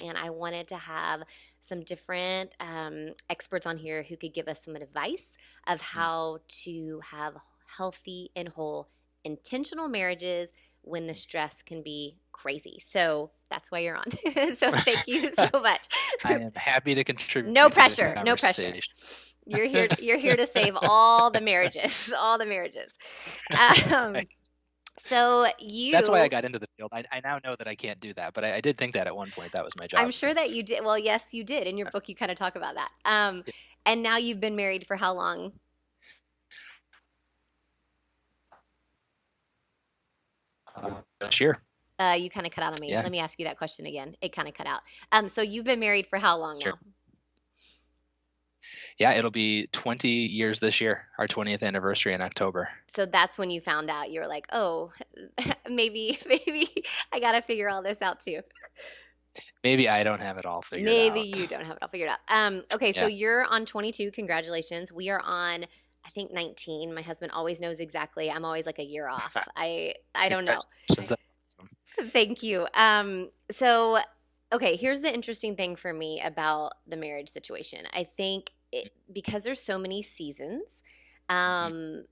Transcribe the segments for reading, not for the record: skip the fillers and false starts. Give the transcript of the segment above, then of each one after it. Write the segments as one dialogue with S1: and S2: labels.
S1: and I wanted to have some different experts on here who could give us some advice of
S2: Mm.
S1: how to have healthy and whole intentional marriages when the stress can be crazy. So that's why you're on. So thank you so much.
S2: I am happy to
S1: No
S2: contribute to the
S1: pressure, no pressure.
S2: conversation.
S1: You're here to save all the marriages, all the marriages. Um, so
S2: That's why I
S1: you,
S2: got into the field. I now know that I can't do that, but I did think that at one point that was my
S1: I'm
S2: job. So
S1: sure that you did. Well, yes, you did. In your book, you kind of talk about that.
S2: yeah.
S1: And now you've been married for how long?
S2: This year,
S1: You kind of cut out on me.
S2: yeah,
S1: Let me ask you that question again. It kind of cut out. So you've been married for how long
S2: sure.
S1: now?
S2: Yeah, it'll be 20 years this year, our 20th anniversary in October.
S1: So that's when you found out you were like, oh, maybe I got to figure all this out too.
S2: Maybe I don't have it all figured
S1: Maybe
S2: out.
S1: you don't have it all figured out. Okay, so
S2: Yeah.
S1: you're on 22. Congratulations. We are on, I think 19. My husband always knows exactly. I'm always like a year off. I don't know.
S2: Congratulations. That's awesome.
S1: Thank you. So okay, here's the interesting thing for me about the marriage situation. I think because there's so many seasons,
S2: Mhm.
S1: um,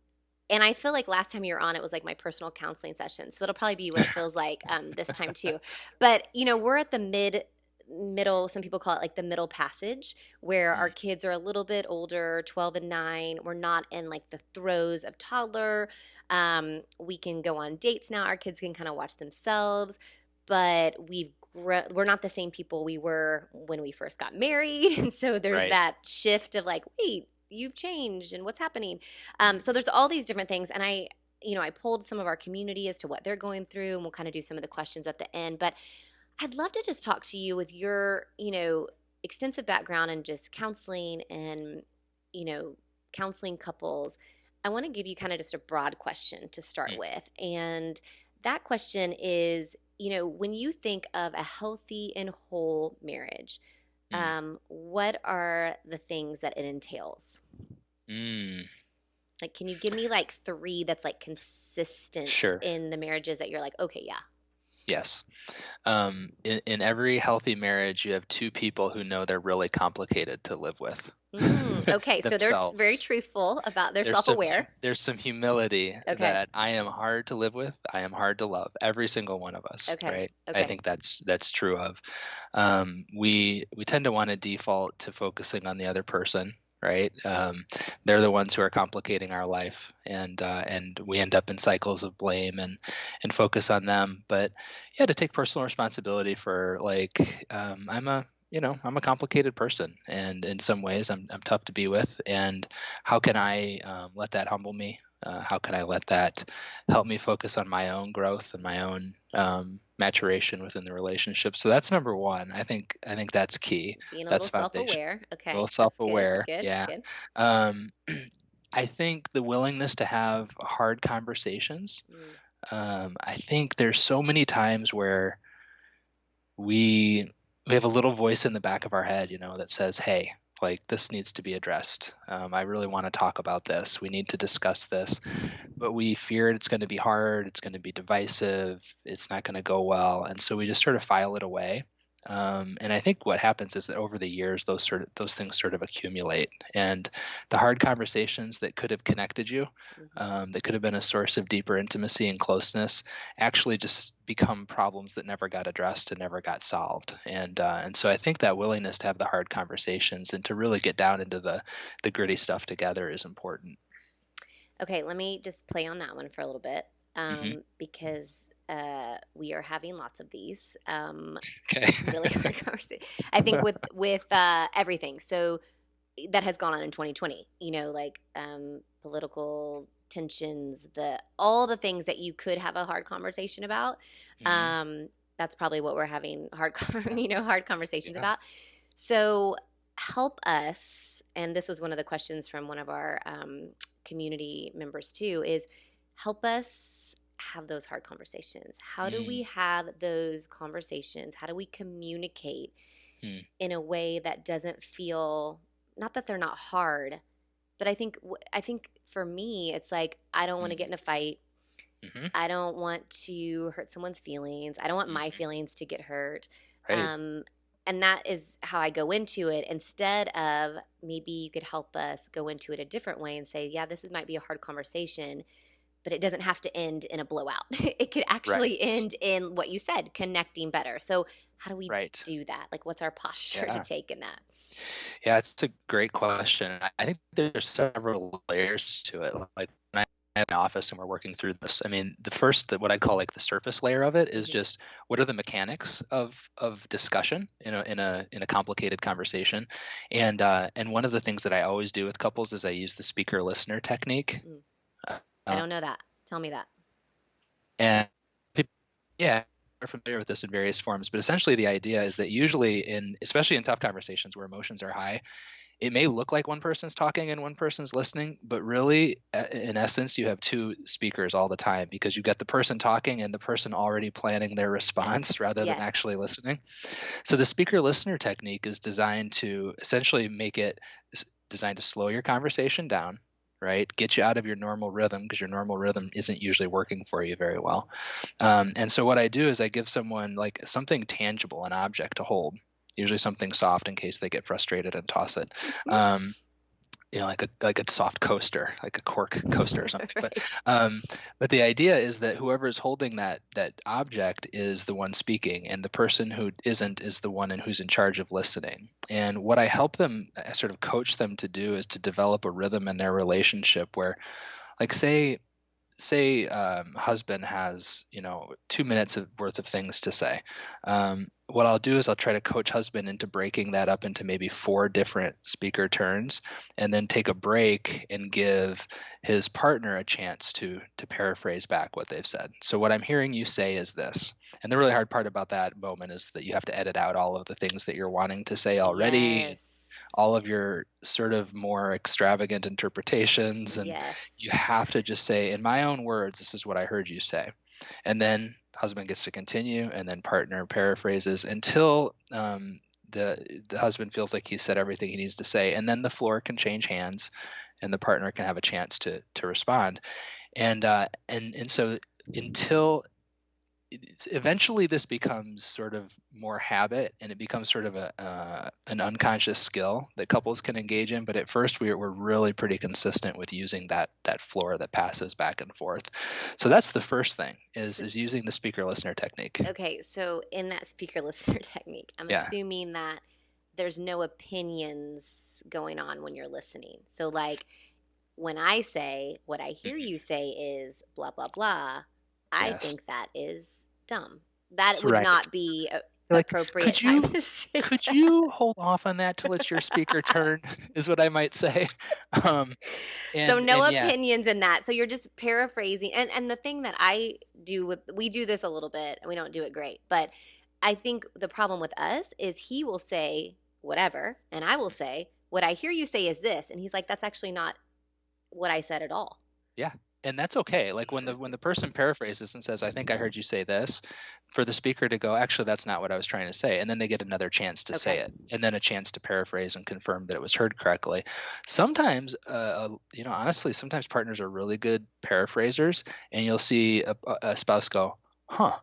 S1: and I feel like last time you were on, it was like my personal counseling session. So it'll probably be what it feels like this time too. But we're at the middle. Some people call it like the middle passage, where our
S2: Mm.
S1: kids are a little bit older, 12 and 9. We're not in like the throes of toddler. We can go on dates now. Our kids can kind of watch themselves, but we're not the same people we were when we first got married. And so there's
S2: Right.
S1: that shift of like, wait, you've changed and what's happening. So there's all these different things. And I pulled some of our community as to what they're going through, and we'll kind of do some of the questions at the end. But I'd love to just talk to you with your, extensive background in just counseling and, you know, counseling couples. I want to give you kind of just a broad question to start
S2: Mm.
S1: with. And that question is, when you think of a healthy and whole marriage,
S2: Mm.
S1: what are the things that it entails?
S2: Mm.
S1: Like, can you give me like three that's like consistent
S2: Sure.
S1: in the marriages that you're like, okay, yeah.
S2: Yes. In every healthy marriage, you have two people who know they're really complicated to live with
S1: Okay, so they're very
S2: themselves.
S1: truthful about they're
S2: There's some
S1: self-aware.
S2: there's some humility
S1: Okay.
S2: that I am hard to live with. I am hard to love. Every single one of us,
S1: Okay.
S2: right? I
S1: Okay.
S2: think that's true of. We tend to want to default to focusing on the other person, right? They're the ones who are complicating our life, and we end up in cycles of blame and focus on them. But yeah, to take personal responsibility for like I'm a complicated person, and in some ways I'm tough to be with. And how can I let that humble me? How can I let that help me focus on my own growth and my own maturation within the relationship? So that's number one. I think that's key.
S1: Being a little
S2: That's foundation.
S1: self-aware.
S2: A little
S1: Okay. That's good.
S2: self-aware,
S1: Good.
S2: yeah.
S1: Good.
S2: Um, I think the willingness to have hard conversations.
S1: Mm,
S2: I think there's so many times where we we have a little voice in the back of our head, that says, "Hey, like this needs to be addressed. I really want to talk about this. We need to discuss this." But we fear it's going to be hard. It's going to be divisive. It's not going to go well, and so we just sort of file it away. And I think what happens is that over the years, those things sort of accumulate, and the hard conversations that could have connected you,
S1: mhm.
S2: that could have been a source of deeper intimacy and closeness, actually just become problems that never got addressed and never got solved. And so I think that willingness to have the hard conversations and to really get down into the gritty stuff together is important.
S1: Okay, let me just play on that one for a little bit,
S2: Hmm.
S1: because we are having lots of these
S2: Okay.
S1: really hard conversations. I think with everything. So that has gone on in 2020. Like political tensions, the all the things that you could have a hard conversation about.
S2: Hmm.
S1: Um, that's probably what we're having hard conversations
S2: Yeah.
S1: about. So help us, and this was one of the questions from one of our community members too, is help us have those hard conversations. How do we
S2: Mm.
S1: have those conversations? How do we communicate
S2: Mm.
S1: in a way that doesn't feel, not that they're not hard, but I think for me it's like I don't want to
S2: Mm.
S1: get in a fight.
S2: Hmm.
S1: I don't want to hurt someone's feelings. I don't want my
S2: Hmm.
S1: feelings to get hurt.
S2: Right.
S1: Um, And that is how I go into it, instead of maybe you could help us go into it a different way and say, yeah, might be a hard conversation, but it doesn't have to end in a blowout. It could actually
S2: Right.
S1: end in what you said, connecting better. So, how do we
S2: Right.
S1: do that? Like, what's our posture to
S2: Yeah.
S1: take in that?
S2: Yeah, it's a great question. I think there's several layers to it. Like when I have an office and we're working through this, I mean, the first, what I'd call like the surface layer of it is
S1: Hmm.
S2: just what are the mechanics of discussion in a complicated conversation, and one of the things that I always do with couples is I use the speaker listener technique.
S1: Mm,
S2: Uh,
S1: I don't know that. Tell me that.
S2: and people, yeah, are familiar with this in various forms, but essentially the idea is that usually especially in tough conversations where emotions are high, it may look like one person's talking and one person's listening, but really, in essence, you have two speakers all the time because you've got the person talking and the person already planning their response
S1: Yes.
S2: rather than
S1: Yes.
S2: actually listening. So the speaker listener technique is designed to essentially designed to slow your conversation down, right? Get you out of your normal rhythm because your normal rhythm isn't usually working for you very well. And so what I do is I give someone like something tangible, an object to hold, usually something soft in case they get frustrated and toss it. Um, like a soft coaster, like a cork coaster or something.
S1: Right.
S2: But the idea is that whoever is holding that object is the one speaking, and the person who isn't is the one who's in charge of listening. And what I help them, I sort of coach them to do, is to develop a rhythm in their relationship where, like, say husband has 2 minutes worth of things to say. What I'll do is I'll try to coach husband into breaking that up into maybe four different speaker turns, and then take a break and give his partner a chance to paraphrase back what they've said. So what I'm hearing you say is this, and the really hard part about that moment is that you have to edit out all of the things that you're wanting to say already,
S1: Yes.
S2: all of your sort of more extravagant interpretations, and you
S1: Yes.
S2: have to just say, in my own words, this is what I heard you say. And then husband gets to continue, and then partner paraphrases until the husband feels like he said everything he needs to say, and then the floor can change hands and the partner can have a chance to respond. And so until eventually this becomes sort of more habit, and it becomes sort of an unconscious skill that couples can engage in, but at first we're really pretty consistent with using that floor that passes back and forth. So that's the first thing, is
S1: So,
S2: is using the speaker listener technique.
S1: okay, so in that speaker listener technique, I'm
S2: Yeah.
S1: assuming that there's no opinions going on when you're listening. So, like, when I say, what I hear
S2: Mhm.
S1: you say is blah, blah, blah, I
S2: Yes.
S1: think that is dumb. That would
S2: Right.
S1: not be a
S2: Like,
S1: appropriate
S2: could
S1: time
S2: you
S1: to say
S2: could
S1: that.
S2: you hold off on that till it's your speaker turn, is what I might say. um
S1: So no
S2: and yeah.
S1: opinions in that. So you're just paraphrasing. And the thing that I do with, we do this a little bit and we don't do it great, but I think the problem with us is he will say whatever and I will say what I hear you say is this, and he's like, that's actually not what I said at all.
S2: Yeah, and that's okay. Like when the person paraphrases and says, "I think I heard you say this," for the speaker to go, "Actually, that's not what I was trying to say," and then they get another chance to say
S1: Okay.
S2: it, and then a chance to paraphrase and confirm that it was heard correctly. Sometimes, honestly, sometimes partners are really good paraphrasers, and you'll see a spouse go, "Huh."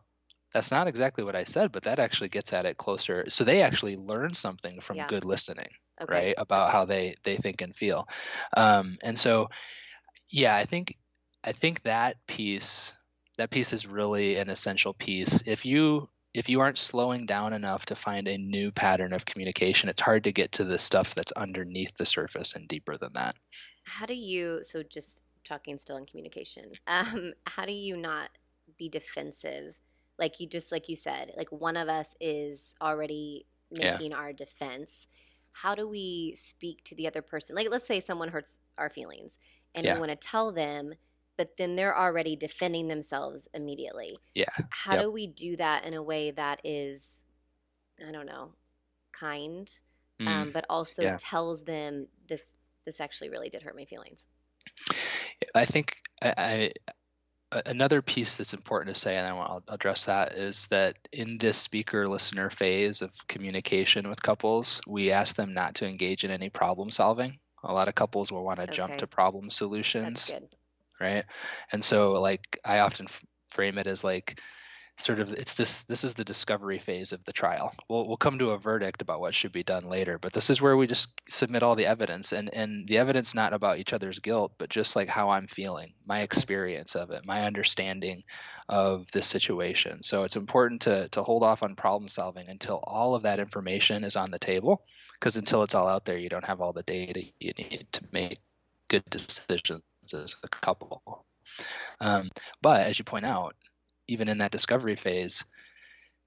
S2: That's not exactly what I said, but that actually gets at it closer. So they actually learn something from
S1: Yeah.
S2: good listening,
S1: Okay.
S2: right? About how
S1: Okay.
S2: they think and feel. And so yeah, I think that piece is really an essential piece. If you aren't slowing down enough to find a new pattern of communication, it's hard to get to the stuff that's underneath the surface and deeper than that.
S1: How do you, so just talking still in communication, how do you not be defensive? Like you just, like you said, like one of us is already
S2: Yeah.
S1: making our defense. How do we speak to the other person? Like, let's say someone hurts our feelings and we
S2: Yeah.
S1: want to tell them, but then they're already defending themselves immediately.
S2: Yeah.
S1: How
S2: Yep.
S1: do we do that in a way that is, I don't know, kind,
S2: Mm,
S1: but also
S2: yeah.
S1: tells them this actually really did hurt my feelings?
S2: I think another piece that's important to say, and I'll address that, is that in this speaker listener phase of communication with couples, we ask them not to engage in any problem solving. A lot of couples will want to jump to
S1: Okay,
S2: problem
S1: that's
S2: solutions,
S1: good.
S2: right? And so, like, I often frame it as like, sort of, this is the discovery phase of the trial. We'll come to a verdict about what should be done later, but this is where we just submit all the evidence, and the evidence not about each other's guilt, but just like how I'm feeling, my
S1: Okay.
S2: experience of it, my understanding of this situation. So it's important to hold off on problem solving until all of that information is on the table, because until it's all out there, you don't have all the data you need to make good decisions as a couple. But as you point out, even in that discovery phase,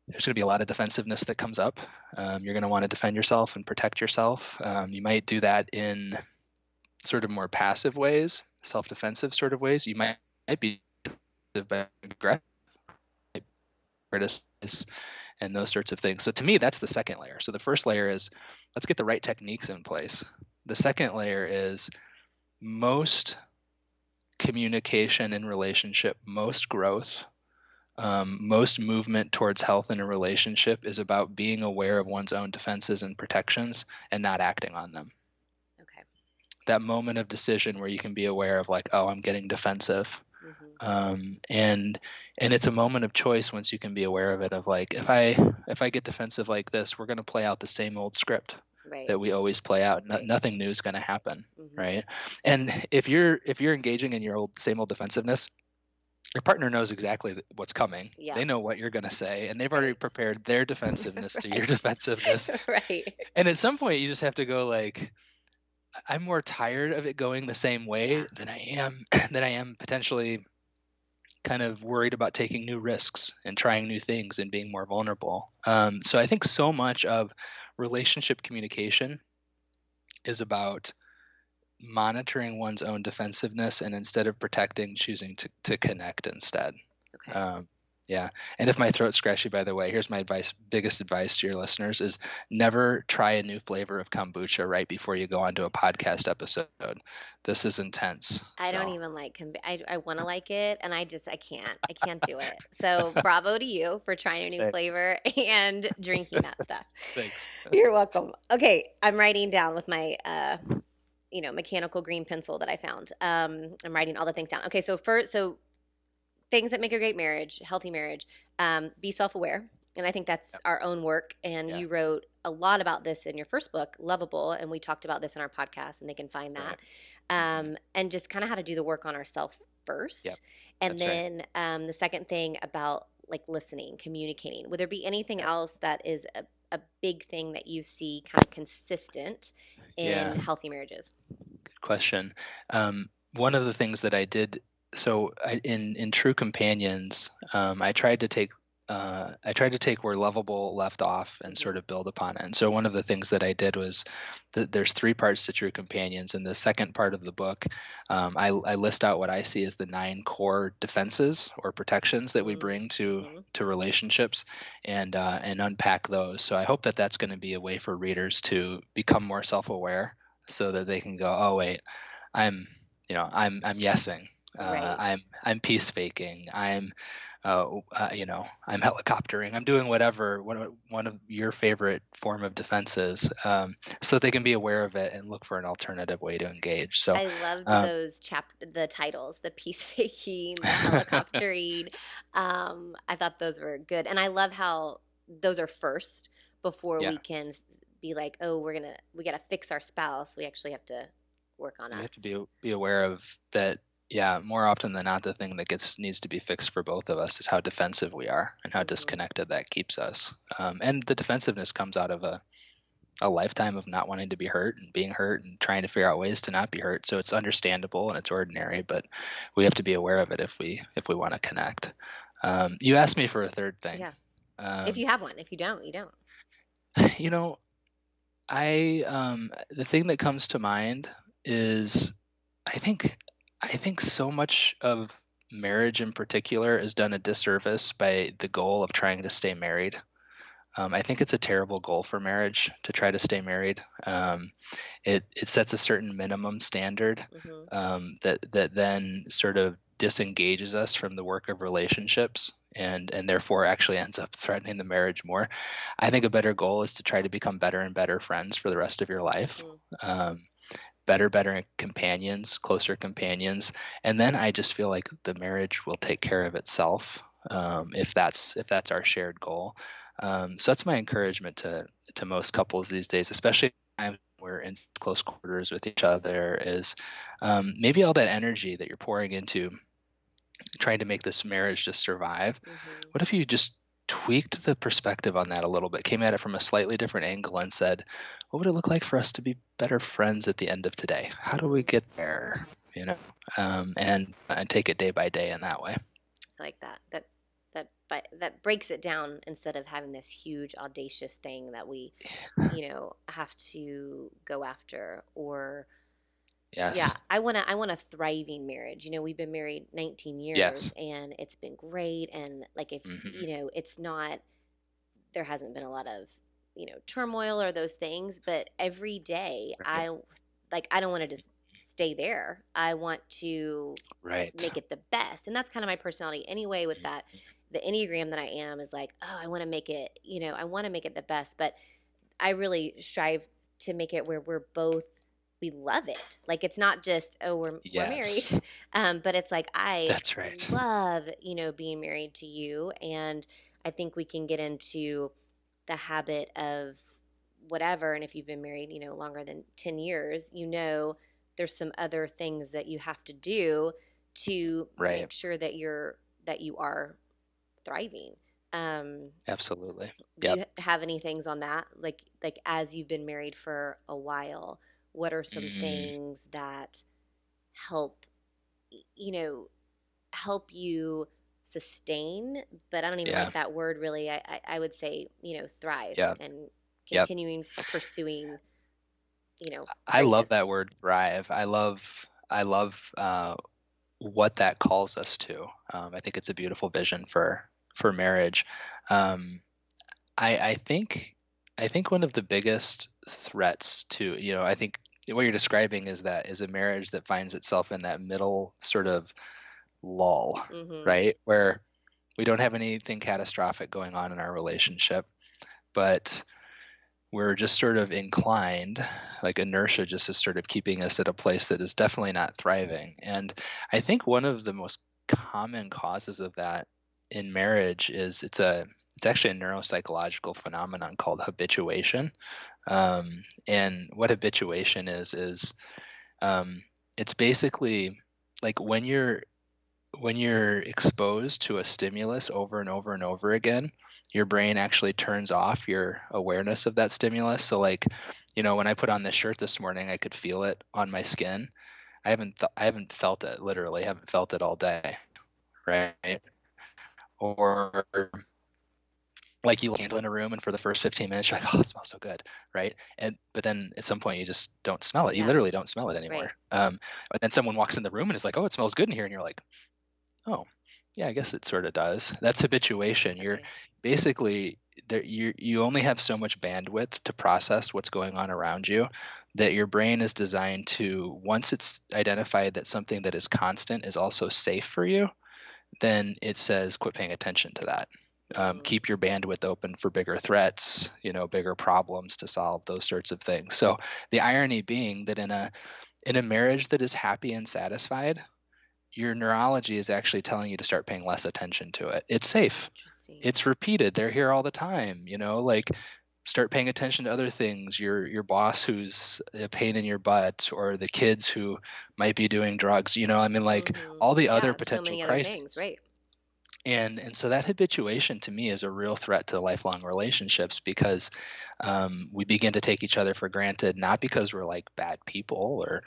S2: there's going to be a lot of defensiveness that comes up. You're going to want to defend yourself and protect yourself. You might do that in sort of more passive ways, self-defensive sort of ways. You might be aggressive, criticize, and those sorts of things. So to me, that's the second layer. So the first layer is, let's get the right techniques in place. The second layer is, most communication in relationship, most growth, most movement towards health in a relationship is about being aware of one's own defenses and protections and not acting on them.
S1: Okay.
S2: That moment of decision where you can be aware of, like, oh, I'm getting defensive. And it's a moment of choice once you can be aware of it, of like, if I get defensive like this, we're going to play out the same old script
S1: Right.
S2: that we always play out. Nothing new is going to happen, right? And if you're engaging in your same old defensiveness, your partner knows exactly what's coming.
S1: Yeah.
S2: They know what you're going to say, and they've already prepared their defensiveness to your
S1: Right.
S2: defensiveness.
S1: Right.
S2: And at some point, you just have to go, like, I'm more tired of it going the same way than I am potentially kind of worried about taking new risks and trying new things and being more vulnerable. So I think so much of relationship communication is about monitoring one's own defensiveness, and instead of protecting, choosing to connect instead.
S1: Okay.
S2: Yeah. And if my throat's scratchy, by the way, here's my biggest advice to your listeners is, never try a new flavor of kombucha right before you go onto a podcast episode. This is intense.
S1: I don't even like I want to like it, and I can't do it. So bravo to you for trying a new
S2: Thanks.
S1: flavor and drinking that stuff.
S2: Thanks.
S1: You're welcome. Okay, I'm writing down with my mechanical green pencil that I found. I'm writing all the things down. Okay, so things that make a great marriage, healthy marriage, be self-aware. And I think that's our own work. And you wrote a lot about this in your first book, Loveable, and we talked about this in our podcast, and they can find that. And just kind of how to do the work on ourselves first.
S2: Yep.
S1: And then the second thing about, like, listening, communicating. Would there be anything else that is a big thing that you see kind of consistent in healthy marriages?
S2: Good question. One of the things that I did, in True Companions, I tried to take where Loveable left off and sort of build upon it. And so one of the things that I did was there's 3 parts to True Companions. In the second part of the book, I list out what I see as the 9 core defenses or protections that we bring to relationships, and unpack those. So I hope that that's going to be a way for readers to become more self-aware, so that they can go, oh wait, I'm yesing. I'm peace faking. I'm helicoptering. I'm doing whatever one of your favorite form of defenses, so that they can be aware of it and look for an alternative way to engage. So
S1: I loved the titles, the peace faking, the helicoptering. I thought those were good, and I love how those are first before we can be like, oh, we gotta fix our spouse. We actually have to work on us.
S2: We have to be aware of that. Yeah, more often than not, the thing that needs to be fixed for both of us is how defensive we are and how disconnected that keeps us. And the defensiveness comes out of a lifetime of not wanting to be hurt and being hurt and trying to figure out ways to not be hurt. So it's understandable and it's ordinary, but we have to be aware of it if we want to connect. You asked me for a third thing.
S1: Yeah. If you have one. If you don't, you don't.
S2: The thing that comes to mind is, I think so much of marriage in particular is done a disservice by the goal of trying to stay married. I think it's a terrible goal for marriage to try to stay married. It sets a certain minimum standard that then sort of disengages us from the work of relationships, and therefore actually ends up threatening the marriage more. I think a better goal is to try to become better and better friends for the rest of your life. Better companions, closer companions. And then I just feel like the marriage will take care of itself. if that's our shared goal. So that's my encouragement to most couples these days, especially when we're in close quarters with each other, is maybe all that energy that you're pouring into trying to make this marriage just survive.
S1: Mm-hmm.
S2: What if you just tweaked the perspective on that a little bit, came at it from a slightly different angle and said, what would it look like for us to be better friends at the end of today? How do we
S1: Mm-hmm.
S2: get there? And take it day by day in that way.
S1: I like that. That breaks it down instead of having this huge audacious thing that we, have to go after. Or yeah,
S2: Yes.
S1: I want a thriving marriage. We've been married 19
S2: Yes.
S1: years and it's been great. And like, if
S2: Hmm.
S1: it's not, there hasn't been a lot of turmoil or those things, but every day
S2: Right.
S1: I don't want to just stay there. I want to
S2: Right.
S1: make it the best. And that's kind of my personality anyway. With that, the Enneagram that I am is like, oh, I want to make it, I want to make it the best, but I really strive to make it where we love it. Like, it's not just, oh, we're married.
S2: Yes.
S1: But it's like, I
S2: That's right.
S1: love, being married to you. And I think we can get into the habit of whatever. And if you've been married, longer than 10 years, there's some other things that you have to do to
S2: Right.
S1: make sure that you are thriving. Um,
S2: Absolutely.
S1: do
S2: Yep.
S1: you have any things on that? Like as you've been married for a while, what are some
S2: Mm,
S1: things that help, you know, help you sustain? But I don't even
S2: yeah.
S1: like that word really. I would say, thrive
S2: Yeah.
S1: and
S2: Yep.
S1: continuing pursuing,
S2: I love
S1: greatness.
S2: that word thrive. I love what that calls us to. I think it's a beautiful vision for marriage. Um, I think one of the biggest threats to, I think what you're describing is a marriage that finds itself in that middle sort of lull,
S1: Mm-hmm.
S2: right? Where we don't have anything catastrophic going on in our relationship, but we're just sort of inclined, like inertia just is sort of keeping us at a place that is definitely not thriving. And I think one of the most common causes of that in marriage is it's actually a neuropsychological phenomenon called habituation. And what habituation is um, it's basically like when you're exposed to a stimulus over and over and over again, your brain actually turns off your awareness of that stimulus. So like, when I put on this shirt this morning, I could feel it on my skin. I haven't felt it, literally haven't felt it all day, right? Or like you light a candle in a room and for the first 15 minutes you're like, oh, it smells so good, right? And but then at some point you just don't smell it. You
S1: Yeah.
S2: literally don't smell it
S1: Right.
S2: anymore. But then someone walks in the room and is like, oh, it smells good in here, and you're like, oh, yeah, I guess it sort of does. That's habituation. You're
S1: Okay.
S2: basically there. You only have so much bandwidth to process what's going on around you, that your brain is designed to, once it's identified that something that is constant is also safe for you, then it says quit paying attention to that.
S1: Mm-hmm.
S2: Keep your bandwidth open for bigger threats, bigger problems to solve, those sorts of things. So the irony being that in a marriage that is happy and satisfied, your neurology is actually telling you to start paying less attention to it. It's safe.
S1: Interesting.
S2: It's repeated. They're here all the time, like start paying attention to other things. Your boss who's a pain in your butt, or the kids who might be doing drugs, I mean, like
S1: Mm-hmm.
S2: all the other
S1: Yeah. So
S2: potential
S1: many other things.
S2: crises.
S1: Right.
S2: And so that habituation to me is a real threat to lifelong relationships, because we begin to take each other for granted, not because we're like bad people or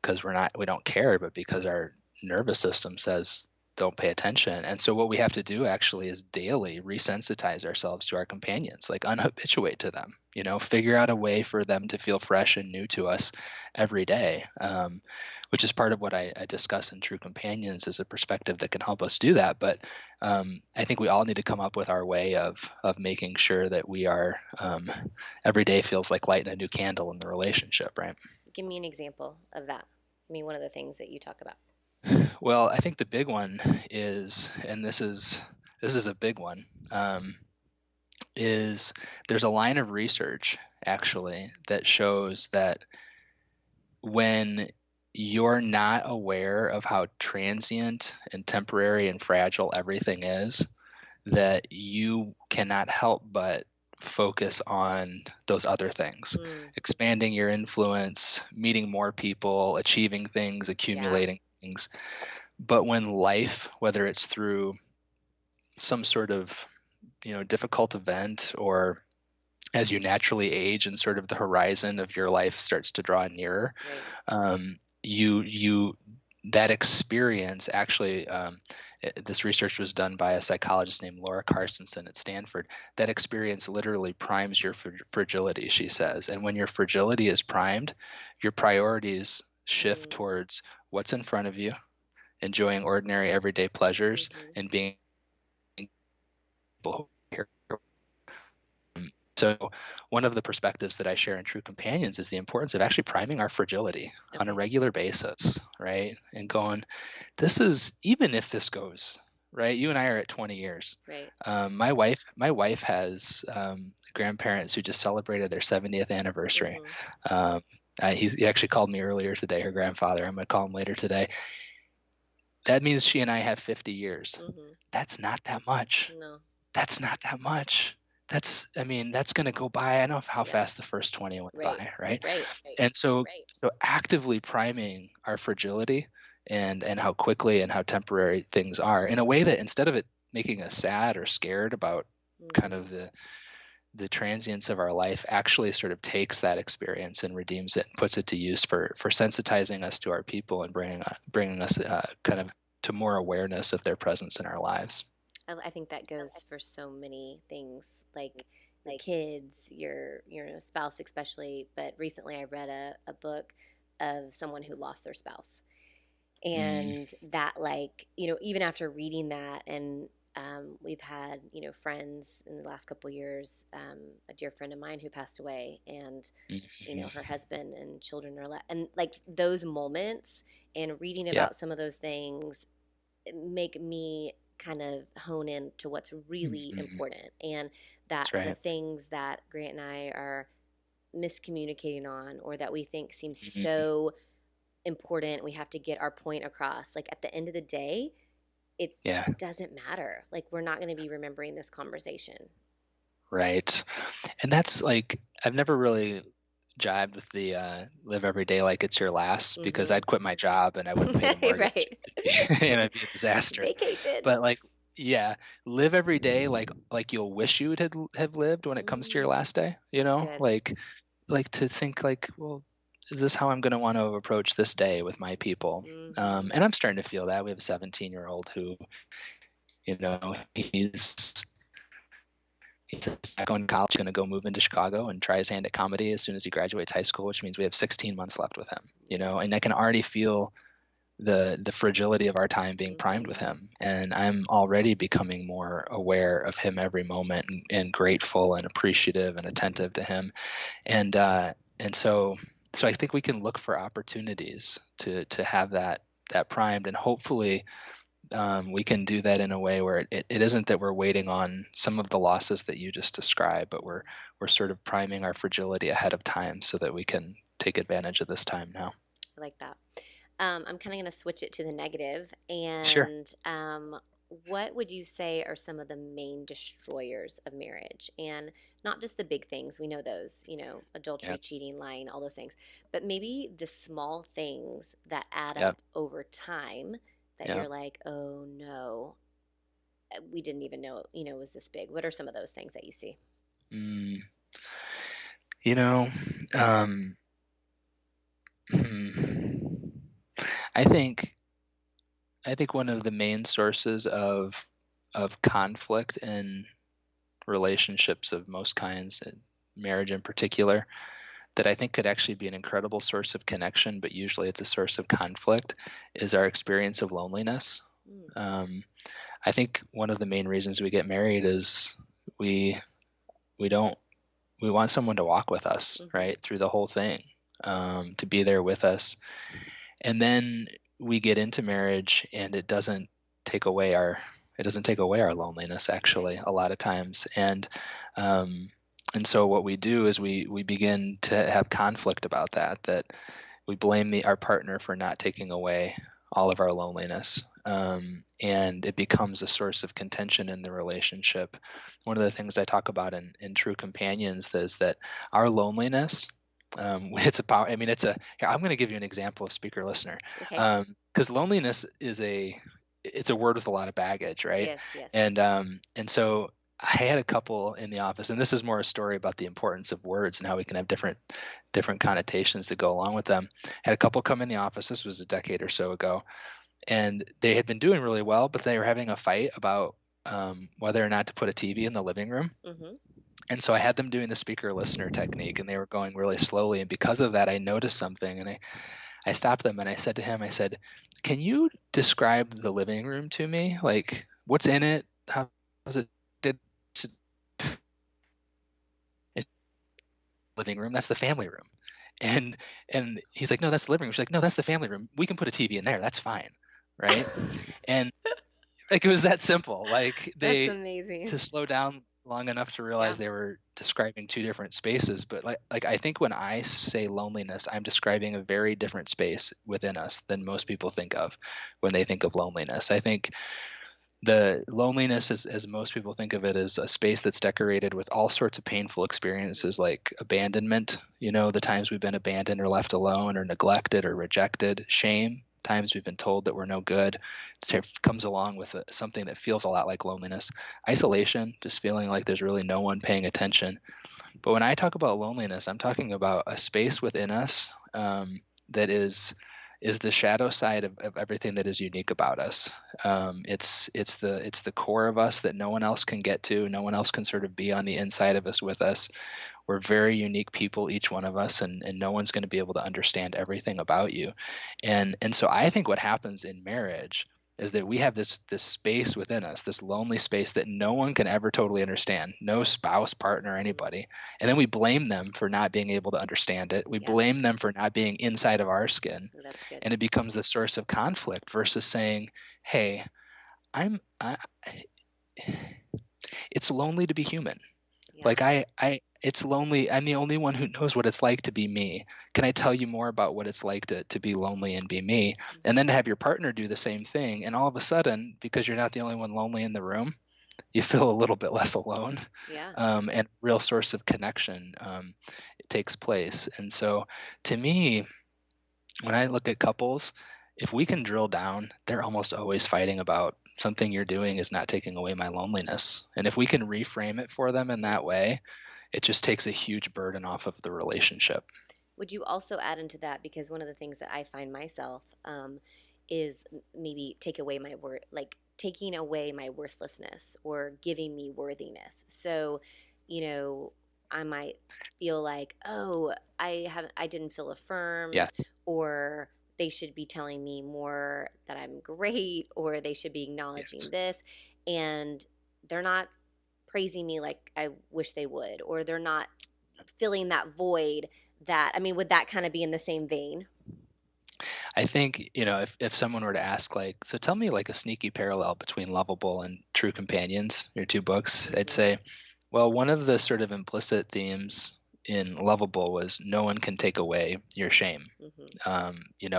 S2: because we don't care, but because our nervous system says don't pay attention. And so what we have to do actually is daily resensitize ourselves to our companions, like unhabituate to them, figure out a way for them to feel fresh and new to us every day, which is part of what I discuss in True Companions, is a perspective that can help us do that. But I think we all need to come up with our way of making sure that we are, every day feels like lighting a new candle in the relationship, right?
S1: Give me an example of that. Give me one of the things that you talk about.
S2: Well, I think the big one is, and this is a big one, is there's a line of research actually that shows that when you're not aware of how transient and temporary and fragile everything is, that you cannot help but focus on those other things,
S1: Mm,
S2: expanding your influence, meeting more people, achieving things,
S1: yeah.
S2: accumulating things. But when life, whether it's through some sort of, difficult event, or as you naturally age and sort of the horizon of your life starts to draw nearer,
S1: Right.
S2: you that experience actually, this research was done by a psychologist named Laura Carstensen at Stanford. That experience literally primes your fragility, she says. And when your fragility is primed, your priorities shift
S1: Mm,
S2: towards what's in front of you, enjoying ordinary everyday pleasures,
S1: hmm.
S2: and being people who care. So, one of the perspectives that I share in True Companions is the importance of actually priming our fragility on a
S1: Okay.
S2: regular basis, right? And going, this is, even if this goes right. You and I are at 20 years.
S1: Right.
S2: My wife has grandparents who just celebrated their 70th anniversary.
S1: Mm-hmm.
S2: Um, he actually called me earlier today. Her grandfather. I'm going to call him later today. That means she and I have 50 years.
S1: Mm-hmm.
S2: That's not that much.
S1: No.
S2: That's not that much. I mean, that's going to go by. I know how
S1: Yeah.
S2: fast the first 20 went
S1: Right.
S2: by, right?
S1: Right.
S2: And so actively priming our fragility and how quickly and how temporary things are, in a way that, instead of it making us sad or scared about kind
S1: Mm-hmm.
S2: of the transience of our life, actually sort of takes that experience and redeems it and puts it to use for sensitizing us to our people and bringing us kind of to more awareness of their presence in our lives.
S1: I think that goes for so many things, like your kids, your spouse especially. But recently, I read a book of someone who lost their spouse,
S2: Mm,
S1: and that, like, even after reading that, and we've had, friends in the last couple years, a dear friend of mine who passed away, and her
S2: mhm.
S1: husband and children are left, and like those moments and reading
S2: Yeah.
S1: about some of those things make me kind of hone in to what's really
S2: Mhm.
S1: important, and that
S2: That's
S1: the
S2: right.
S1: things that Grant and I are miscommunicating on, or that we think seem
S2: Mhm.
S1: so important, we have to get our point across, like at the end of the day, it
S2: Yeah.
S1: doesn't matter, like we're not going to be remembering this conversation.
S2: Right. And that's like, I've never really jived with the live every day like it's your last, because
S1: Mm-hmm.
S2: I'd quit my job and I wouldn't pay the mortgage.
S1: Right.
S2: And it'd be a disaster.
S1: Vacation.
S2: But like, yeah, live every day like you'll wish you would have lived when it comes to your
S1: Mm,
S2: last day,
S1: that's good.
S2: like to think like, well, is this how I'm going to want to approach this day with my people?
S1: Mm-hmm.
S2: And I'm starting to feel that. We have a 17-year-old who, he's going to college, going to go move into Chicago and try his hand at comedy as soon as he graduates high school, which means we have 16 months left with him,
S1: Wow.
S2: and I can already feel the fragility of our time being primed with
S1: Mm-hmm.
S2: him. And I'm already becoming more aware of him every moment, and grateful and appreciative and attentive to him. And so I think we can look for opportunities to have that primed, and hopefully we can do that in a way where it isn't that we're waiting on some of the losses that you just described, but we're sort of priming our fragility ahead of time so that we can take advantage of this time now.
S1: I like that. I'm kind of going to switch it to the negative.
S2: Sure.
S1: And what would you say are some of the main destroyers of marriage? And not just the big things, we know those,
S2: Yeah.
S1: adultery, cheating, lying, all those things, but maybe the small things that add
S2: Yeah.
S1: up over time that
S2: Yeah.
S1: you're like, oh no, we didn't even know, it was this big. What are some of those things that you see?
S2: Mm, you know, um, hmm, I think I think one of the main sources of conflict in relationships of most kinds, marriage in particular, that I think could actually be an incredible source of connection, but usually it's a source of conflict, is our experience of loneliness.
S1: Mm,
S2: Um, I think one of the main reasons we get married is we we don't we want someone to walk with us,
S1: mm-hmm.
S2: right, through the whole thing, to be there with us. And then we get into marriage, and it doesn't take away our loneliness,
S1: Right.
S2: actually, a lot of times. Um, and so what we do is we begin to have conflict about that we blame our partner for not taking away all of our loneliness. and it becomes a source of contention in the relationship. One of the things I talk about in True Companions is that our loneliness, it's a power. I mean, here, I'm going to give you an example of speaker listener,
S1: Okay.
S2: because loneliness it's a word with a lot of baggage, right?
S1: Yes, yes.
S2: And so I had a couple in the office, and this is more a story about the importance of words and how we can have different connotations that go along with them. I had a couple come in the office. This was a decade or so ago, and they had been doing really well, but they were having a fight about whether or not to put a TV in the living room.
S1: Mm-hmm.
S2: And so I had them doing the speaker listener technique, and they were going really slowly. And because of that, I noticed something, and I stopped them and I said to him, I said, "Can you describe the living room to me? Like, what's in it? How's it? It's living room. That's the family room." And he's like, "No, that's the living room." She's like, "No, that's the family room. We can put a TV in there. That's fine." Right. And like it was that simple. Like
S1: That's
S2: they
S1: amazing.
S2: to slow down long enough to
S1: Yeah.
S2: realize they were describing two different spaces. But like I think when I say loneliness, I'm describing a very different space within us than most people think of when they think of loneliness. I think the loneliness, as most people think of it, is a space that's decorated with all sorts of painful experiences like abandonment, the times we've been abandoned or left alone or neglected or rejected, shame, times we've been told that we're no good. It comes along with something that feels a lot like loneliness, isolation, just feeling like there's really no one paying attention. But when I talk about loneliness, I'm talking about a space within us that is the shadow side of everything that is unique about us. It's the core of us that no one else can get to. No one else can sort of be on the inside of us with us. We're very unique people, each one of us, and no one's going to be able to understand everything about you. And so I think what happens in marriage is that we have this space within us, this lonely space that no one can ever totally understand, no spouse, partner, anybody. And then we blame them for not being able to understand it. We
S1: Yeah.
S2: blame them for not being inside of our skin.
S1: That's good.
S2: And it becomes a source of conflict versus saying, "Hey, I'm I, it's lonely to be human.
S1: Yeah.
S2: Like it's lonely. I'm the only one who knows what it's like to be me. Can I tell you more about what it's like to be lonely and be me?" And then to have your partner do the same thing. And all of a sudden, because you're not the only one lonely in the room, you feel a little bit less alone.
S1: Yeah.
S2: And real source of connection it takes place. And so to me, when I look at couples, if we can drill down, they're almost always fighting about something you're doing is not taking away my loneliness. And if we can reframe it for them in that way, it just takes a huge burden off of the relationship.
S1: Would you also add into that, because one of the things that I find myself is maybe taking away my worthlessness or giving me worthiness. So, you know, I might feel like, oh, I didn't feel affirmed,
S2: Yes.
S1: or they should be telling me more that I'm great, or they should be acknowledging
S2: Yes.
S1: this, and they're not praising me like I wish they would, or they're not filling that void. That, I mean, would that kind of be in the same vein?
S2: I think, if someone were to ask, like, so tell me like a sneaky parallel between Lovable and True Companions, your two books, I'd
S1: Hmm.
S2: say, well, one of the sort of implicit themes in Lovable was no one can take away your shame.
S1: Hmm.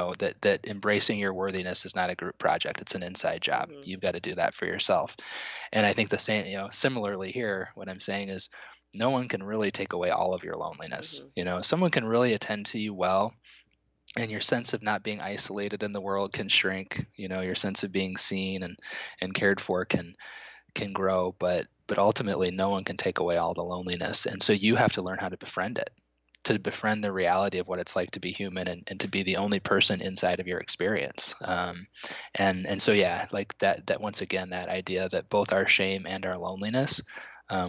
S2: That embracing your worthiness is not a group project. It's an inside job.
S1: Hmm.
S2: You've got to do that for yourself. And I think the same, similarly here, what I'm saying is no one can really take away all of your loneliness.
S1: Hmm.
S2: Someone can really attend to you well, and your sense of not being isolated in the world can shrink. Your sense of being seen and cared for can grow, but ultimately no one can take away all the loneliness. And so you have to learn how to befriend it, to befriend the reality of what it's like to be human, and to be the only person inside of your experience. And so, yeah, like that once again, that idea that both our shame and our loneliness,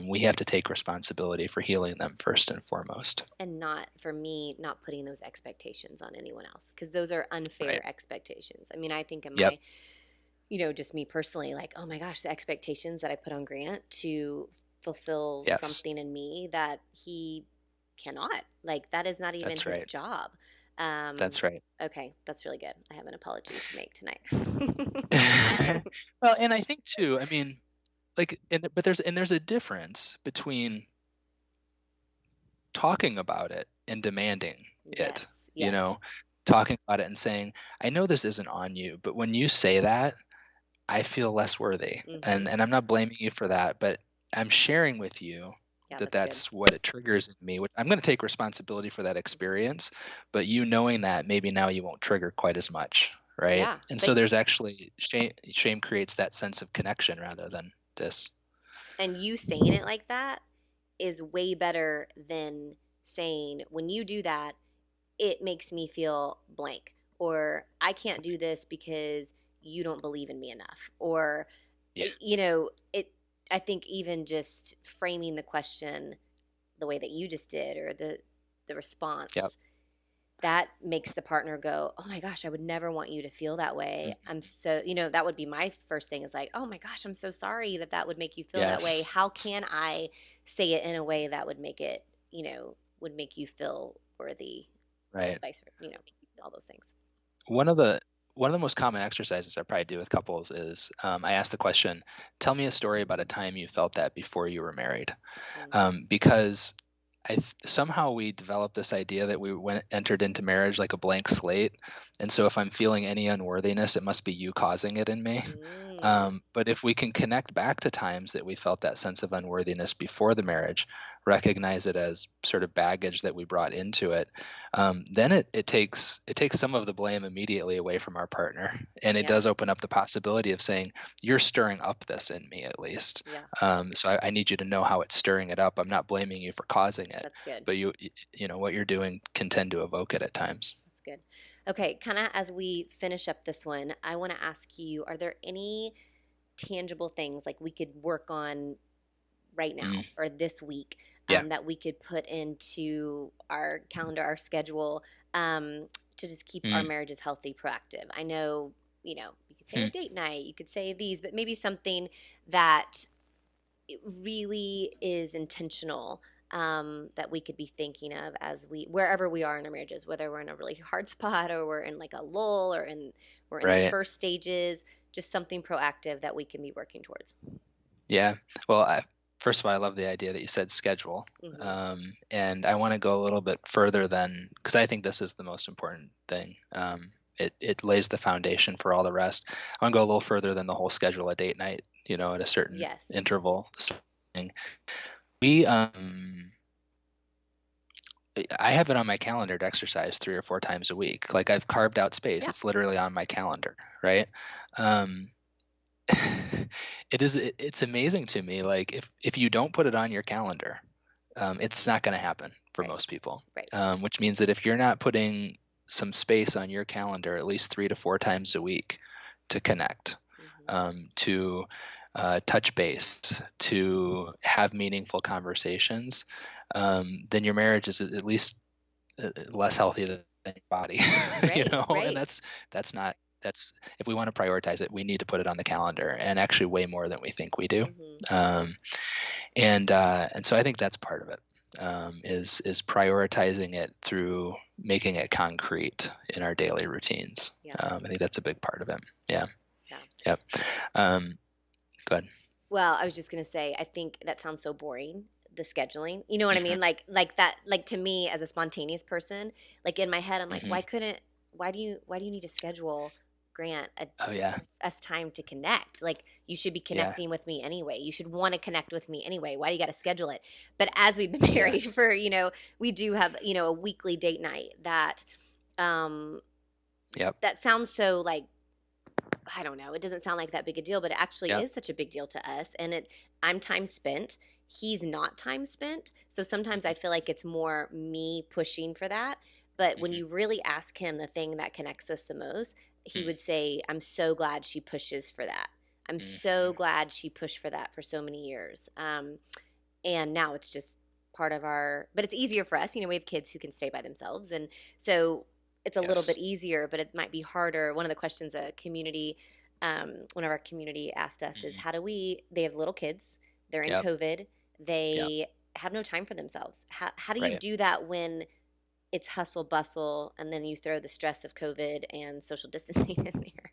S2: we have to take responsibility for healing them first and foremost.
S1: And not, for me, not putting those expectations on anyone else, because those are
S2: Right.
S1: unfair expectations. I mean, I think in
S2: Yep.
S1: my, just me personally, like, oh my gosh, the expectations that I put on Grant to fulfill
S2: Yes.
S1: something in me that he cannot. Like, that is not even
S2: That's
S1: his
S2: right.
S1: job. Um,
S2: That's right.
S1: okay, that's really good. I have an apology to make tonight.
S2: Well, and I think too, I mean, like, but there's a difference between talking about it and demanding it.
S1: Yes,
S2: You
S1: yes.
S2: know, talking about it and saying, "I know this isn't on you, but when you say that, I feel less worthy.
S1: Mm-hmm.
S2: And I'm not blaming you for that, but I'm sharing with you
S1: Yeah,
S2: that
S1: that's good.
S2: that's what it triggers in me. I'm going to take responsibility for that experience, but you knowing that, maybe now you won't trigger quite as much, right?
S1: Yeah,
S2: And so
S1: but
S2: there's actually shame creates that sense of connection rather than this.
S1: and you saying it like that is way better than saying when you do that, it makes me feel blank, or I can't do this because you don't believe in me enough, or
S2: Yeah.
S1: it. I think even just framing the question the way that you just did, or the
S2: Yep.
S1: response, that makes the partner go, oh my gosh, I would never want you to feel that way. I'm
S2: Mhm.
S1: so, that would be my first thing, is like, oh my gosh, I'm so sorry that that would make you feel that way.
S2: Yes.
S1: How can I say it in a way that would make it, would make you feel worthy,
S2: Right.
S1: vice versa, all those things.
S2: One of the one of the most common exercises I probably do with couples is I ask the question, "Tell me a story about a time you felt that before you were married."
S1: Mm.
S2: Because somehow we developed this idea that we entered into marriage like a blank slate, and so if I'm feeling any unworthiness, it must be you causing it in me.
S1: Mm.
S2: But if we can connect back to times that we felt that sense of unworthiness before the marriage, recognize it as sort of baggage that we brought into it, then it takes some of the blame immediately away from our partner, and it
S1: Yeah.
S2: does open up the possibility of saying, "You're stirring up this in me, at least."
S1: Yeah.
S2: So I need you to know how it's stirring it up. I'm not blaming you for causing it,
S1: That's good.
S2: but you know what you're doing can tend to evoke it at times.
S1: That's good. Okay, kind of as we finish up this one, I want to ask you, are there any tangible things like we could work on right
S2: Mm,
S1: now or this week,
S2: yeah.
S1: that we could put into our calendar, our schedule, to just keep our
S2: Mm,
S1: marriages healthy, proactive? I know, you could say a
S2: mm,
S1: date night, you could say these, but maybe something that it really is intentional, that we could be thinking of as we wherever we are in our marriages, whether we're in a really hard spot or we're in like a lull, or we're in the
S2: right.
S1: first stages, just something proactive that we can be working towards.
S2: Yeah. Well, first of all, I love the idea that you said schedule.
S1: Hmm.
S2: And I want to go a little bit further than, because I think this is the most important thing. It lays the foundation for all the rest. I want to go a little further than the whole schedule a date night, at a certain
S1: Yes.
S2: interval. We, I have it on my calendar to exercise 3 or 4 times a week. Like I've carved out space.
S1: Yeah.
S2: It's literally on my calendar, right? Um, it's amazing to me. Like if you don't put it on your calendar, it's not going to happen for
S1: Right.
S2: most people.
S1: Right.
S2: Which means that if you're not putting some space on your calendar at least 3 to 4 times a week to connect,
S1: Hmm.
S2: to touch base, to have meaningful conversations, then your marriage is at least less healthy than your body,
S1: Right.
S2: and
S1: Right.
S2: that's not that's if we want to prioritize it, we need to put it on the calendar, and actually way more than we think we do.
S1: Hmm.
S2: Um, and so I think that's part of it, is prioritizing it through making it concrete in our daily routines.
S1: Yeah.
S2: I think that's a big part of it. Yeah.
S1: Yeah.
S2: Yep. Um, Good.
S1: Well, I was just gonna say, I think that sounds so boring, the scheduling. You know what I
S2: Hmm.
S1: mean? Like that, like to me as a spontaneous person, like in my head, I'm like,
S2: Hmm.
S1: why do you need to schedule Grant
S2: Oh yeah.
S1: us time to connect? Like you should be
S2: Yeah.
S1: connecting with me anyway. You should want to connect with me anyway. Why do you got to schedule it? But as we've been
S2: Yeah.
S1: married for, we do have, a weekly date night um,
S2: Yep.
S1: that sounds so like, I don't know. It doesn't sound like that big a deal, but it actually
S2: Yep.
S1: is such a big deal to us. And I'm time spent. He's not time spent. So sometimes I feel like it's more me pushing for that. But when
S2: Hmm.
S1: you really ask him the thing that connects us the most, he
S2: Hmm.
S1: would say, I'm so glad she pushes for that. I'm so
S2: Hmm.
S1: glad she pushed for that for so many years. And now it's just part of but it's easier for us. We have kids who can stay by themselves. And so it's a little bit
S2: Yes.
S1: easier, but it might be harder. One of the questions one of our community asked us is,
S2: Hmm.
S1: they have little kids, they're in
S2: Yep.
S1: COVID,
S2: Yep.
S1: they have no time for themselves. How do you
S2: Right.
S1: do that when it's hustle bustle and then you throw the stress of COVID and social distancing in there?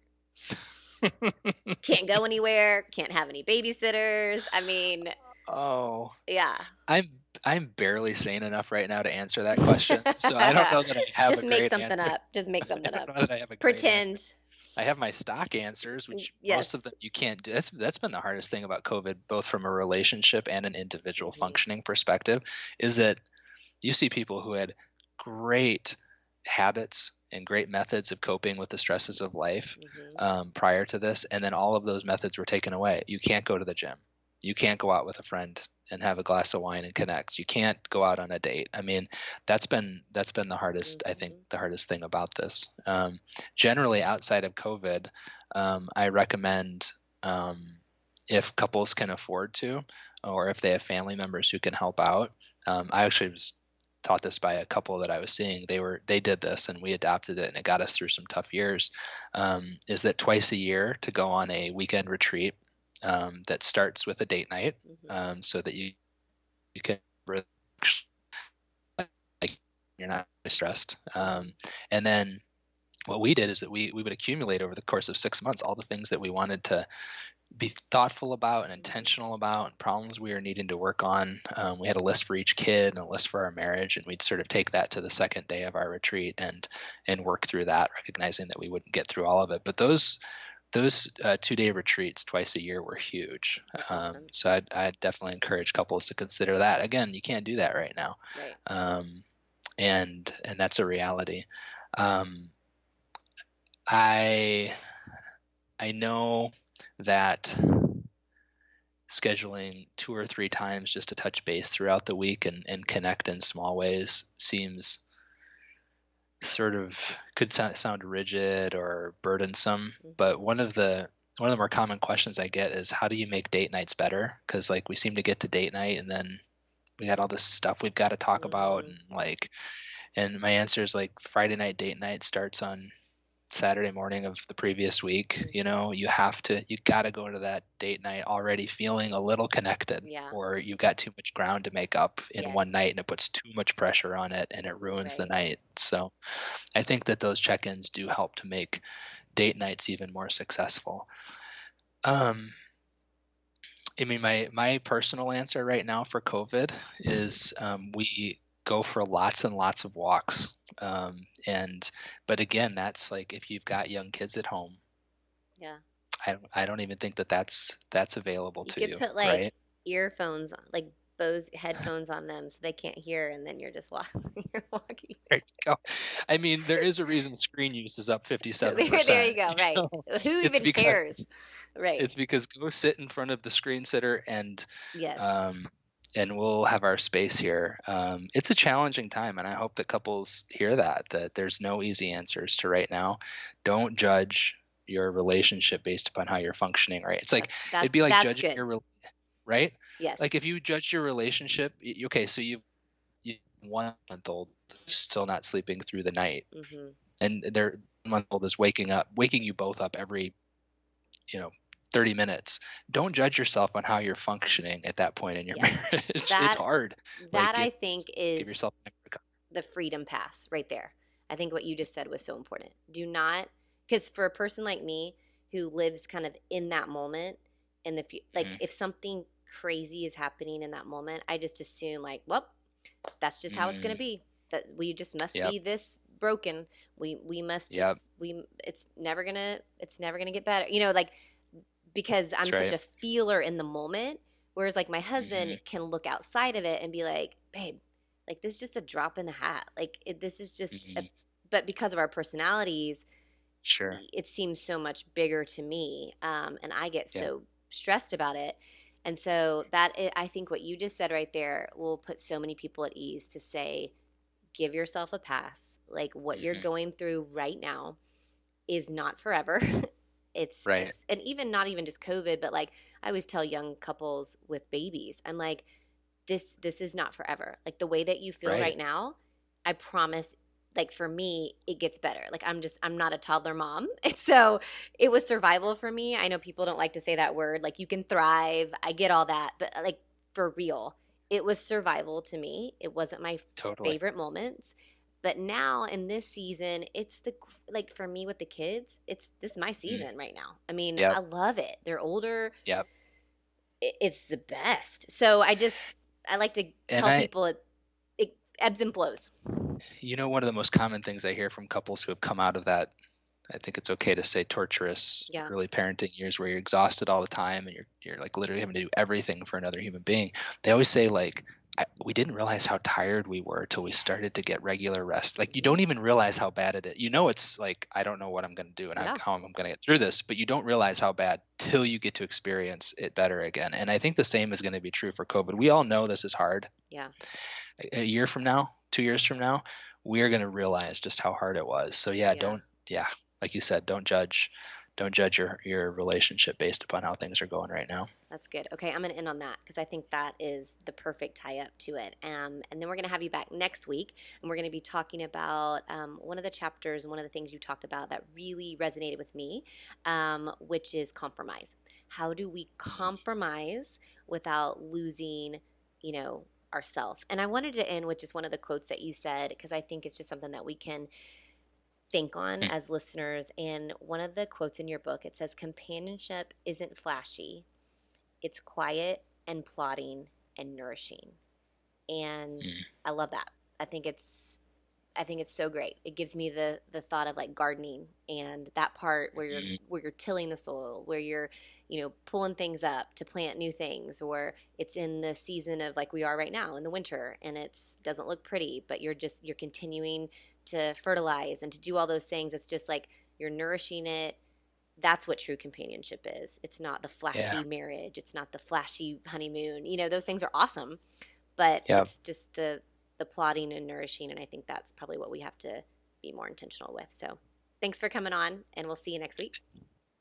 S1: Can't go anywhere, can't have any babysitters. I mean,
S2: Oh,
S1: yeah.
S2: I'm barely sane enough right now to answer that question, so I don't know that I have a
S1: Just make
S2: great
S1: something
S2: answer.
S1: up. Just make
S2: I
S1: something
S2: don't
S1: up.
S2: know that I have a great answer.
S1: Pretend.
S2: I have my stock answers, which most of
S1: Yes.
S2: them you can't do. That's been the hardest thing about COVID, both from a relationship and an individual
S1: Mhm.
S2: functioning perspective, is that you see people who had great habits and great methods of coping with the stresses of life
S1: Mhm.
S2: prior to this, and then all of those methods were taken away. You can't go to the gym. You can't go out with a friend and have a glass of wine and connect. You can't go out on a date. I mean, that's been the hardest. I think
S1: Mhm.
S2: the hardest thing about this. Generally, outside of COVID, I recommend if couples can afford to, or if they have family members who can help out. I actually was taught this by a couple that I was seeing. They did this and we adopted it and it got us through some tough years. Is that twice a year to go on a weekend retreat that starts with a date night,
S1: Mhm.
S2: so that you can relax, like you're not stressed. And then what we did is that we would accumulate over the course of 6 months all the things that we wanted to be thoughtful about and
S1: Mhm.
S2: intentional about, and problems we were needing to work on. We had a list for each kid and a list for our marriage, and we'd sort of take that to the second day of our retreat and work through that, recognizing that we wouldn't get through all of it. But those 2-day retreats twice a year were huge.
S1: That's awesome.
S2: So I'd definitely encourage couples to consider that. Again, you can't do that right now,
S1: Right.
S2: um, and that's a reality. Um, I I know that scheduling 2 or 3 times just to touch base throughout the week and connect in small ways seems sort of could sound rigid or burdensome. But
S1: Mhm.
S2: one of the more common questions I get is, how do you make date nights better? Because like we seem to get to date night and then we got all this stuff we've got to talk about,
S1: Mhm.
S2: and my answer is like, Friday night date night starts on Saturday morning of the previous week.
S1: Mhm.
S2: You got to go to that date night already feeling a little connected,
S1: Yeah.
S2: or you've got too much ground to make up in one
S1: Yes.
S2: night and it puts too much pressure on it and it ruins the
S1: Right.
S2: night. So I think that those check-ins do help to make date nights even more successful. Um, I mean, my personal answer right now for COVID is, we go for lots and lots of walks. And but again, that's like if you've got young kids at home,
S1: Yeah.
S2: I don't even think that that's available
S1: You
S2: to
S1: could
S2: you,
S1: put like
S2: right?
S1: earphones on, like Bose headphones on them so they can't hear, and then you're just walking. You're walking.
S2: There you go. I mean, there is a reason screen use is up
S1: There you
S2: 57%.
S1: go. Right. Who
S2: It's
S1: even
S2: because
S1: cares? Right.
S2: go sit in front of the screen sitter
S1: Yes.
S2: um, and we'll have our space here. It's a challenging time, and I hope that couples hear that there's no easy answers to right now. Don't judge your relationship based upon how you're functioning, right? It's like
S1: That's
S2: it'd
S1: that's
S2: be like
S1: that's
S2: judging
S1: good.
S2: right? Like
S1: Yes.
S2: if you judge your relationship, okay, so you 1 month old still not sleeping through the night,
S1: Mhm.
S2: and their 1 month old is waking you both up every you know 30 minutes. Don't judge yourself on how you're functioning at that point in your
S1: Yes.
S2: marriage. It's
S1: That
S2: hard. Like,
S1: that I think
S2: give
S1: is
S2: yourself time to recover.
S1: the freedom pass right there. I think what you just said was so important. Do not, because for a person like me who lives kind of in that moment, in the like
S2: Mhm.
S1: if something crazy is happening in that moment, I just assume like, well, that's just how it's going to
S2: Mm,
S1: be. That we just must
S2: yep,
S1: be this broken. We must
S2: yep,
S1: just we it's never gonna get better. You know, like because I'm
S2: that's
S1: such
S2: right.
S1: a feeler in the moment. Whereas like my husband
S2: Mhm,
S1: can look outside of it and be like, babe, like this is just a drop in the hat. Like this is just a,
S2: mhm.
S1: but because of our personalities,
S2: Sure.
S1: it seems so much bigger to me. And I get
S2: Yep.
S1: so stressed about it. And so I think what you just said right there will put so many people at ease to say, give yourself a pass. Like what you're
S2: Mhm.
S1: going through right now is not forever.
S2: Right.
S1: And even not even just COVID, but like I always tell young couples with babies, I'm like, this is not forever. Like the way that you feel
S2: Right.
S1: right now, I promise, like for me, it gets better. Like I'm not a toddler mom. And so it was survival for me. I know people don't like to say that word. Like you can thrive. I get all that. But like for real, it was survival to me. It wasn't my
S2: Totally.
S1: favorite moments. But now in this season, it's like for me with the kids, it's this is my
S2: Mm.
S1: season right now. I mean,
S2: Yep.
S1: I love it. They're older.
S2: Yep.
S1: It's the best. So I like to
S2: And
S1: tell people it ebbs and flows.
S2: one of the most common things I hear from couples who have come out of that I think it's okay to say torturous
S1: Yeah.
S2: early parenting years where you're exhausted all the time and you're like literally having to do everything for another human being. They always say like we didn't realize how tired we were till we started to
S1: Yes.
S2: get regular rest. Like you
S1: Mhm.
S2: don't even realize how bad it is. You know, it's like I don't know what I'm going to do and
S1: Yeah.
S2: how I'm going to get through this, but you don't realize how bad till you get to experience it better again. And I think the same is going to be true for COVID. We all know this is hard.
S1: Yeah.
S2: A year from now, 2 years from now, we're going to realize just how hard it was. So yeah,
S1: Yeah.
S2: yeah, like you said, don't judge your relationship based upon how things are going right now.
S1: That's good. Okay, I'm going to end on that because I think that is the perfect tie up to it. And then we're going to have you back next week, and we're going to be talking about one of the chapters and one of the things you talk about that really resonated with me, which is compromise. How do we
S2: Mm,
S1: compromise without losing, you know, ourself? And I wanted to end with just one of the quotes that you said because I think it's just something that we can think on
S2: mm,
S1: as listeners. And one of the quotes in your book, it says, "Companionship isn't flashy, it's quiet and plotting and nourishing." And
S2: mm,
S1: I love that. I think it's I think it's so great. It gives me the thought of like gardening and that part
S2: mm.
S1: where you're tilling the soil, where you're, pulling things up to plant new things, or it's in the season of like we are right now in the winter and it's doesn't look pretty, but you're continuing to fertilize and to do all those things. It's just like you're nourishing it. That's what true companionship is. It's not the
S2: Yeah.
S1: flashy marriage. It's not the flashy honeymoon. Those things are awesome, but
S2: Yeah.
S1: it's just the plotting and nourishing. And I think that's probably what we have to be more intentional with. So thanks for coming on, and we'll see you next week.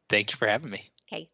S2: Thank you for having me.
S1: Okay.